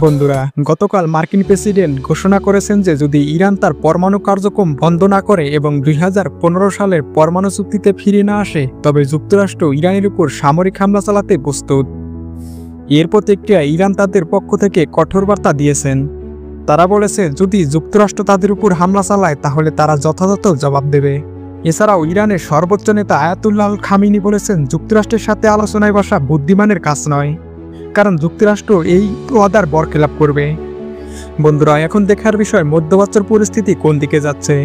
বন্ধুরা, গতকাল মার্কিন প্রেসিডেন্ট ঘোষণা করেছেন যে যদি ইরান তার পরমাণু কার্যক্রম বন্ধ না করে এবং 2015 সালের পরমাণু চুক্তিতে ফিরে না আসে, তবে যুক্তরাষ্ট্র ইরানের উপর সামরিক হামলা চালাতে প্রস্তুত। এর প্রতিক্রিয়ায় ইরান তাদের পক্ষ থেকে কঠোর বার্তা দিয়েছেন। তারা বলেছে যদি যুক্তরাষ্ট্র তাদের উপর হামলা চালায় তাহলে তারা যথাযথ জবাব দেবে। এছাড়াও ইরানের সর্বোচ্চ নেতা আয়াতুল্লাহ আল খামিনি বলেছেন যুক্তরাষ্ট্রের সাথে আলোচনায় বসা বুদ্ধিমানের কাজ নয়, কারণ যুক্তরাষ্ট্র এই ওয়াদার বরখেলাপ করবে। বন্ধুরা, এখন দেখার বিষয় মধ্যপ্রাচ্যের পরিস্থিতি কোন দিকে যাচ্ছে,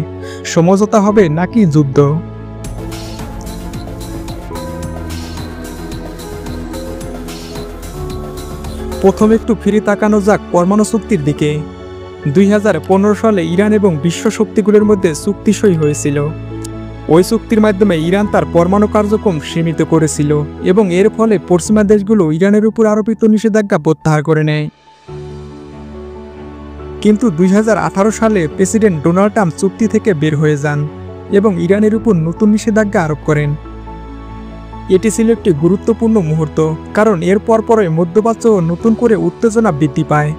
সমঝোতা হবে নাকি যুদ্ধ। প্রথমে একটু ফিরে তাকানো যাক পরমাণু চুক্তির দিকে। 2015 সালে ইরান এবং বিশ্ব শক্তিগুলোর মধ্যে চুক্তি সই হয়েছিল। ওই চুক্তির মাধ্যমে ইরান তার পরমাণু কার্যক্রম সীমিত করেছিল এবং এর ফলে পশ্চিমা দেশগুলো ইরানের উপর আরোপিত নিষেধাজ্ঞা প্রত্যাহার করে নেয়। কিন্তু 2018 সালে প্রেসিডেন্ট ডোনাল্ড ট্রাম্প চুক্তি থেকে বের হয়ে যান এবং ইরানের উপর নতুন নিষেধাজ্ঞা আরোপ করেন। এটি ছিল একটি গুরুত্বপূর্ণ মুহূর্ত, কারণ এর পরপরই মধ্যপ্রাচ্য নতুন করে উত্তেজনা বৃদ্ধি পায়।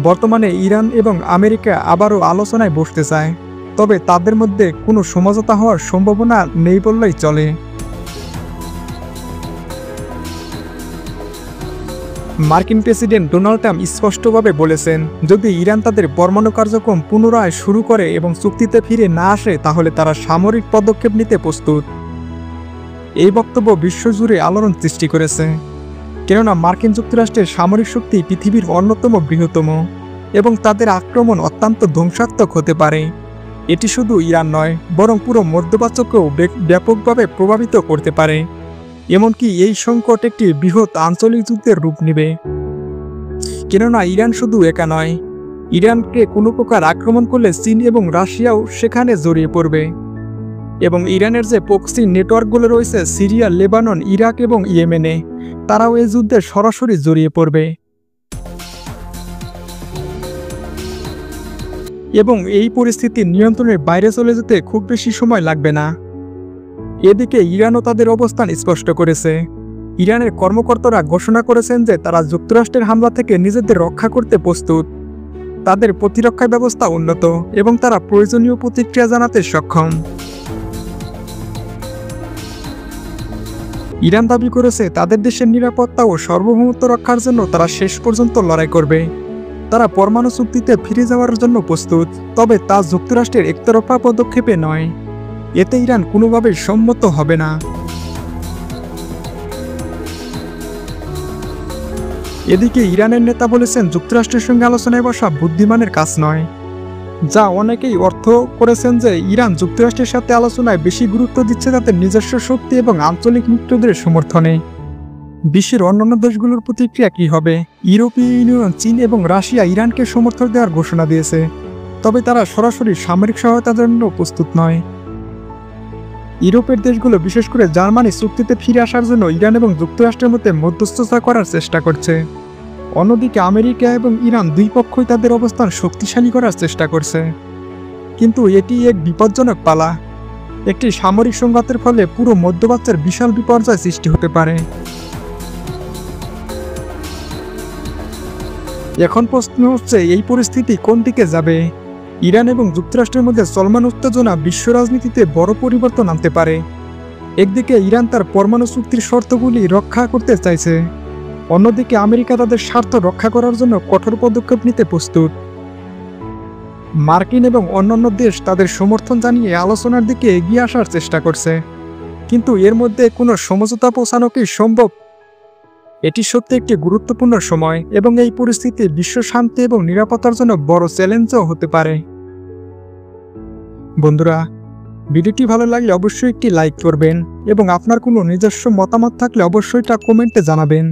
বর্তমানে ইরান এবং আমেরিকা আবারও আলোচনায় বসতে চায়, তবে তাদের মধ্যে কোনো সমঝোতা হওয়ার সম্ভাবনা নেই বললেই চলে। মার্কিন প্রেসিডেন্ট ডোনাল্ড ট্রাম্প স্পষ্টভাবে বলেছেন যদি ইরান তাদের পরমাণু কার্যক্রম পুনরায় শুরু করে এবং চুক্তিতে ফিরে না আসে তাহলে তারা সামরিক পদক্ষেপ নিতে প্রস্তুত। এই বক্তব্য বিশ্বজুড়ে আলোড়ন সৃষ্টি করেছে, কেননা মার্কিন যুক্তরাষ্ট্রের সামরিক শক্তি পৃথিবীর অন্যতম বৃহত্তম এবং তাদের আক্রমণ অত্যন্ত ধ্বংসাত্মক হতে পারে। এটি শুধু ইরান নয়, বরং পুরো মধ্যপ্রাচ্যকেও ব্যাপকভাবে প্রভাবিত করতে পারে। এমনকি এই সংকট একটি বৃহৎ আঞ্চলিক যুদ্ধের রূপ নেবে, কেননা ইরান শুধু একা নয়। ইরানকে কোনো প্রকার আক্রমণ করলে চীন এবং রাশিয়াও সেখানে জড়িয়ে পড়বে এবং ইরানের যে প্রক্সি নেটওয়ার্কগুলো রয়েছে সিরিয়া, লেবানন, ইরাক এবং ইয়েমেনে, তারাও এই যুদ্ধে সরাসরি জড়িয়ে পড়বে এবং এই পরিস্থিতি নিয়ন্ত্রণের বাইরে চলে যেতে খুব বেশি সময় লাগবে না। এদিকে ইরানও তাদের অবস্থান স্পষ্ট করেছে। ইরানের কর্মকর্তারা ঘোষণা করেছেন যে তারা যুক্তরাষ্ট্রের হামলা থেকে নিজেদের রক্ষা করতে প্রস্তুত। তাদের প্রতিরক্ষা ব্যবস্থা উন্নত এবং তারা প্রয়োজনীয় প্রতিক্রিয়া জানাতে সক্ষম। ইরান দাবি করেছে তাদের দেশের নিরাপত্তা ও সার্বভৌমত্ব রক্ষার জন্য তারা শেষ পর্যন্ত লড়াই করবে। তারা পরমাণু চুক্তিতে ফিরে যাওয়ার জন্য প্রস্তুত, তবে তা যুক্তরাষ্ট্রের একতরফা পদক্ষেপে নয়। এতে ইরান কোনোভাবেই সম্মত হবে না। এদিকে ইরানের নেতা বলেছেন যুক্তরাষ্ট্রের সঙ্গে আলোচনায় বসা বুদ্ধিমানের কাজ নয়, যা অনেকেই অর্থ করেছেন যে ইরান যুক্তরাষ্ট্রের সাথে আলোচনায় বেশি গুরুত্ব দিচ্ছে তাদের নিজস্ব শক্তি এবং আঞ্চলিক মিত্রদের সমর্থনে। বিশ্বের অন্যান্য দেশগুলোর প্রতিক্রিয়া কী হবে? ইউরোপীয় ইউনিয়ন, চীন এবং রাশিয়া ইরানকে সমর্থন দেওয়ার ঘোষণা দিয়েছে, তবে তারা সরাসরি সামরিক সহায়তার জন্য প্রস্তুত নয়। ইউরোপের দেশগুলো, বিশেষ করে জার্মানি, চুক্তিতে ফিরে আসার জন্য ইরান এবং যুক্তরাষ্ট্রের মধ্যে মধ্যস্থতা করার চেষ্টা করছে। অন্যদিকে আমেরিকা এবং ইরান দুই পক্ষই তাদের অবস্থান শক্তিশালী করার চেষ্টা করছে। কিন্তু এটি এক বিপজ্জনক পালা। একটি সামরিক সংঘাতের ফলে পুরো মধ্যপ্রাচ্যের বিশাল বিপর্যয় সৃষ্টি হতে পারে। এখন প্রশ্ন হচ্ছে এই পরিস্থিতি কোন দিকে যাবে? ইরান এবং যুক্তরাষ্ট্রের মধ্যে চলমান উত্তেজনা বিশ্ব রাজনীতিতে বড় পরিবর্তন আনতে পারে। একদিকে ইরান তার পরমাণু চুক্তির শর্তগুলি রক্ষা করতে চাইছে, অন্যদিকে আমেরিকা তাদের স্বার্থ রক্ষা করার জন্য কঠোর পদক্ষেপ নিতে প্রস্তুত। মার্কিন এবং অন্যান্য দেশ তাদের সমর্থন জানিয়ে আলোচনার দিকে এগিয়ে আসার চেষ্টা করছে, কিন্তু এর মধ্যে কোনো সমঝোতা পৌঁছানো কি সম্ভব? এটি সত্যি একটি গুরুত্বপূর্ণ সময় এবং এই পরিস্থিতি বিশ্ব শান্তি এবং নিরাপত্তার জন্য বড় চ্যালেঞ্জও হতে পারে। বন্ধুরা, ভিডিওটি ভালো লাগলে অবশ্যই একটি লাইক করবেন এবং আপনার কোনো নিজস্ব মতামত থাকলে অবশ্যই তা কমেন্টে জানাবেন।